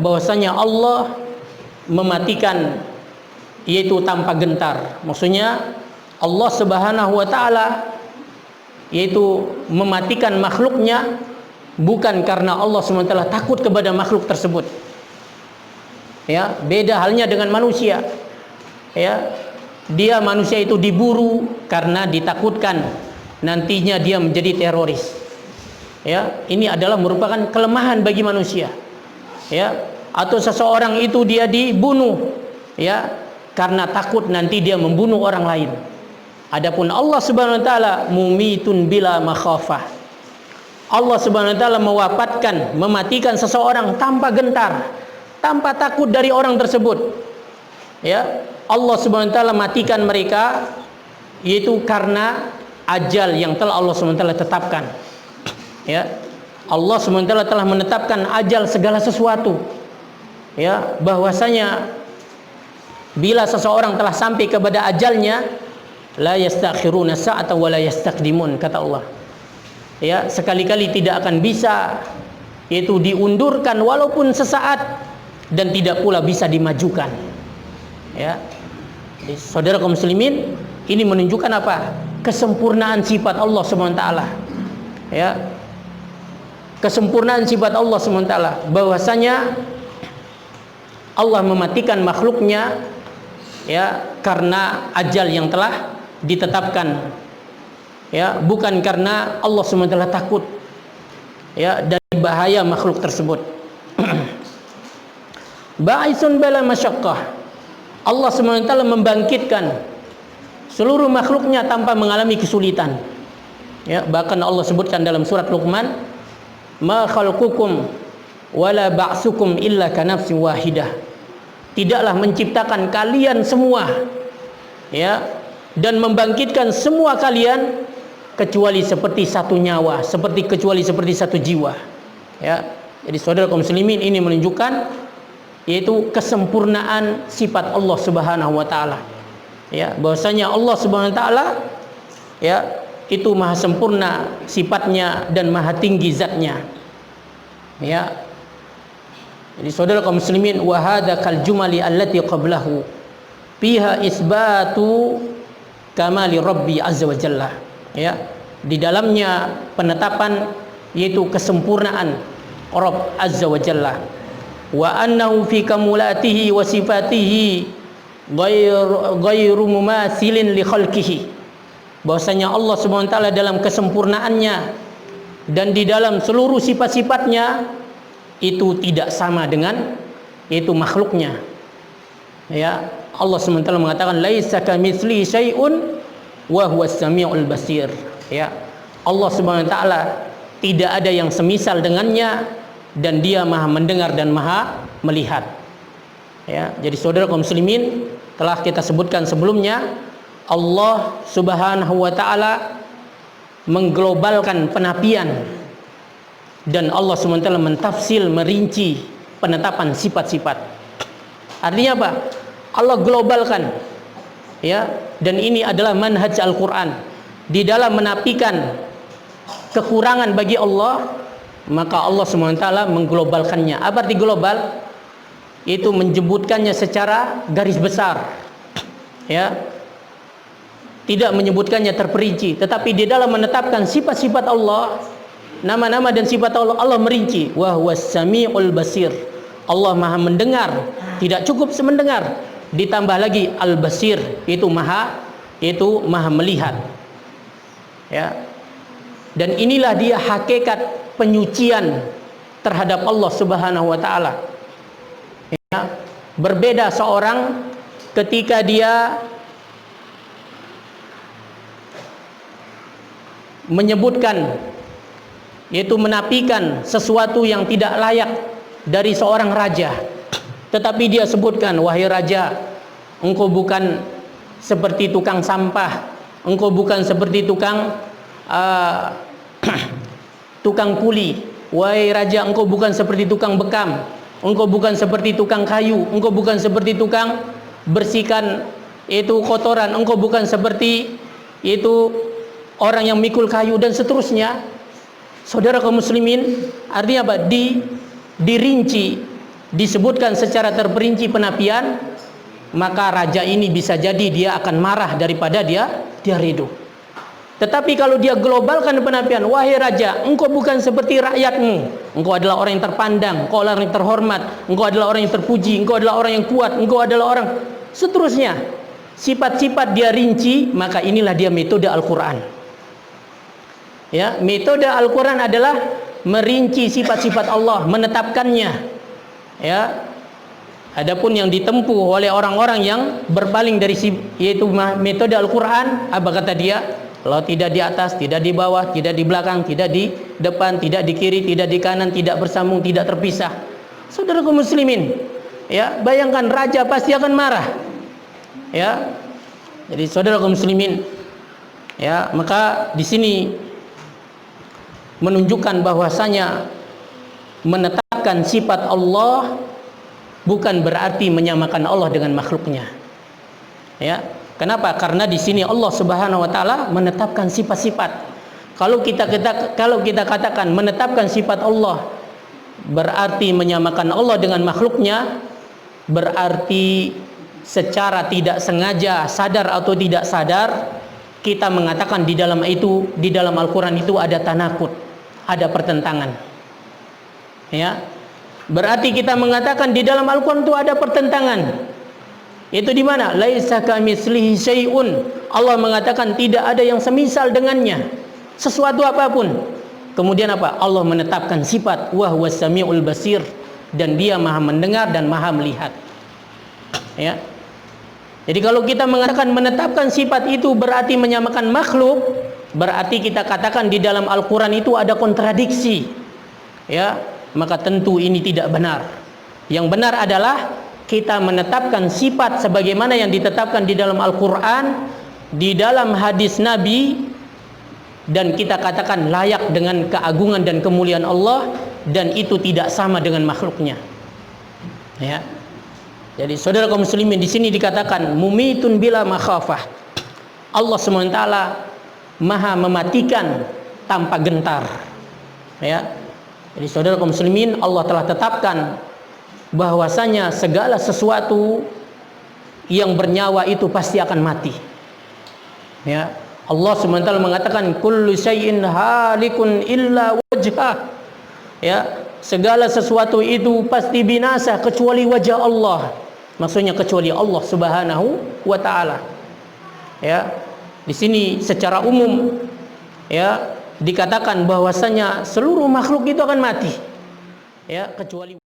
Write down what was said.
bahwasanya Allah mematikan yaitu tanpa gentar. Maksudnya Allah Subhanahu wa taala yaitu mematikan makhluknya bukan karena Allah SWT takut kepada makhluk tersebut. Ya, beda halnya dengan manusia. Ya, dia manusia itu diburu karena ditakutkan nantinya dia menjadi teroris. Ya, ini adalah merupakan kelemahan bagi manusia. Ya, atau seseorang itu dia dibunuh ya karena takut nanti dia membunuh orang lain. Adapun Allah Subhanahu wa taala mumitun bila makhafah. Allah Subhanahu wa taala mewafatkan, mematikan seseorang tanpa gentar, tanpa takut dari orang tersebut. Ya, Allah Subhanahu wa taala matikan mereka yaitu karena ajal yang telah Allah Subhanahu wa taala tetapkan. Ya. Allah Subhanahu wa taala telah menetapkan ajal segala sesuatu. Ya, bahwasanya bila seseorang telah sampai kepada ajalnya, la yastakhiruna sa'atan wa la yastaqdimun, kata Allah. Ya, sekali-kali tidak akan bisa yaitu diundurkan walaupun sesaat dan tidak pula bisa dimajukan. Ya. Jadi, saudara kaum muslimin, ini menunjukkan apa? Kesempurnaan sifat Allah Subhanahu wa taala. Ya. Kesempurnaan sifat Allah Subhanahu wa taala, bahwasanya Allah mematikan makhluknya ya karena ajal yang telah ditetapkan. Ya, bukan karena Allah SWT takut ya dari bahaya makhluk tersebut. Ba'isun bala masyaqqah. Allah SWT membangkitkan seluruh makhluknya tanpa mengalami kesulitan. Ya, bahkan Allah sebutkan dalam surat Luqman, ma khalqukum wala ba'sukum illa kanafsin wahidah. Tidaklah menciptakan kalian semua ya dan membangkitkan semua kalian kecuali seperti satu nyawa, kecuali seperti satu jiwa. Ya. Jadi saudara kaum muslimin, ini menunjukkan yaitu kesempurnaan sifat Allah Subhanahu wa taala. Ya, bahwasanya Allah Subhanahu wa taala ya itu maha sempurna sifatnya dan maha tinggi zatnya. Ya. Jadi saudara kaum muslimin, wa hadza kal jumali allati qablahu fiha isbatu kamali rabbi azza wa jalla. Ya, di dalamnya penetapan yaitu kesempurnaan Rabb azza wa jalla, wa annahu fi kamulatihi wa sifatihi ghairu mumathilin li khalqihi. Bahwasanya Allah Subhanahu wa taala dalam kesempurnaannya dan di dalam seluruh sifat-sifatnya itu tidak sama dengan itu makhluknya. Ya, Allah SWT mengatakan laisa kamitslihi syai'un wa huwas samiul basir. Ya, Allah Subhanahu wa taala tidak ada yang semisal dengannya dan Dia Maha mendengar dan Maha melihat. Ya, jadi saudara kaum muslimin, telah kita sebutkan sebelumnya, Allah Subhanahu wa taala mengglobalkan penafian dan Allah SWT mentafsil, merinci penetapan sifat-sifat. Artinya apa? Allah globalkan ya, dan ini adalah manhaj Al-Qur'an. Di dalam menafikan kekurangan bagi Allah, maka Allah SWT mengglobalkannya. Apa arti global? Itu menyebutkannya secara garis besar. Ya. Tidak menyebutkannya terperinci, tetapi di dalam menetapkan sifat-sifat Allah, nama-nama dan sifat Allah, Allah merinci. Wa huwas samiul basir. Allah Maha mendengar, tidak cukup semendengar, ditambah lagi al-basir, itu maha melihat. Ya. Dan inilah dia hakikat penyucian terhadap Allah Subhanahu wa taala. Ya. Berbeda seorang ketika dia menyebutkan, yaitu menafikan sesuatu yang tidak layak dari seorang raja, tetapi dia sebutkan, wahai raja, engkau bukan seperti tukang sampah, engkau bukan seperti tukang kuli, wahai raja, engkau bukan seperti tukang bekam, engkau bukan seperti tukang kayu, engkau bukan seperti tukang bersihkan itu kotoran, engkau bukan seperti itu orang yang mikul kayu, dan seterusnya. Saudara kaum muslimin, artinya apa? Dirinci disebutkan secara terperinci penafian, maka raja ini bisa jadi dia akan marah daripada dia ridho. Tetapi kalau dia globalkan penafian, wahai raja, engkau bukan seperti rakyatmu, engkau adalah orang yang terpandang, engkau adalah orang yang terhormat, engkau adalah orang yang terpuji, engkau adalah orang yang kuat, engkau adalah orang seterusnya. Sifat-sifat dia rinci, maka inilah dia metode Al-Quran. Ya, metode Al-Quran adalah merinci sifat-sifat Allah, menetapkannya. Ya, adapun yang ditempuh oleh orang-orang yang berpaling dari yaitu metode Al-Quran, apa kata dia? Allah tidak di atas, tidak di bawah, tidak di belakang, tidak di depan, tidak di kiri, tidak di kanan, tidak bersambung, tidak terpisah. Saudara kaum muslimin, ya, bayangkan raja pasti akan marah. Ya. Jadi saudara kaum muslimin, ya, maka di sini menunjukkan bahwasanya menetapkan sifat Allah bukan berarti menyamakan Allah dengan makhluknya. Ya, kenapa? Karena di sini Allah Subhanahu wa taala menetapkan sifat-sifat. Kalau kita katakan menetapkan sifat Allah berarti menyamakan Allah dengan makhluknya, berarti secara tidak sengaja, sadar atau tidak sadar, kita mengatakan di dalam Al-Qur'an itu ada tanakut, ada pertentangan. Ya. Berarti kita mengatakan di dalam Al-Qur'an itu ada pertentangan. Itu di mana? Laisa kamitslihi syai'un. Allah mengatakan tidak ada yang semisal dengannya, sesuatu apapun. Kemudian apa? Allah menetapkan sifat wa huwas samiul basir, dan dia Maha mendengar dan Maha melihat. Ya. Jadi kalau kita mengatakan menetapkan sifat itu berarti menyamakan makhluk, berarti kita katakan di dalam Al-Qur'an itu ada kontradiksi. Ya, maka tentu ini tidak benar. Yang benar adalah kita menetapkan sifat sebagaimana yang ditetapkan di dalam Al-Quran, di dalam hadis Nabi, dan kita katakan layak dengan keagungan dan kemuliaan Allah, dan itu tidak sama dengan makhluknya. Ya. Jadi saudara kaum muslimin, di sini dikatakan mumitun bila makhafah. Allah SWT Maha mematikan tanpa gentar. Ya. Jadi saudara kaum muslimin, Allah telah tetapkan bahwasanya segala sesuatu yang bernyawa itu pasti akan mati. Ya, Allah SWT mengatakan kullu syai'in halikun illa wajhah. Ya, segala sesuatu itu pasti binasa kecuali wajah Allah. Maksudnya kecuali Allah Subhanahu wa taala. Ya, di sini secara umum ya dikatakan bahwasanya seluruh makhluk itu akan mati. Ya, kecuali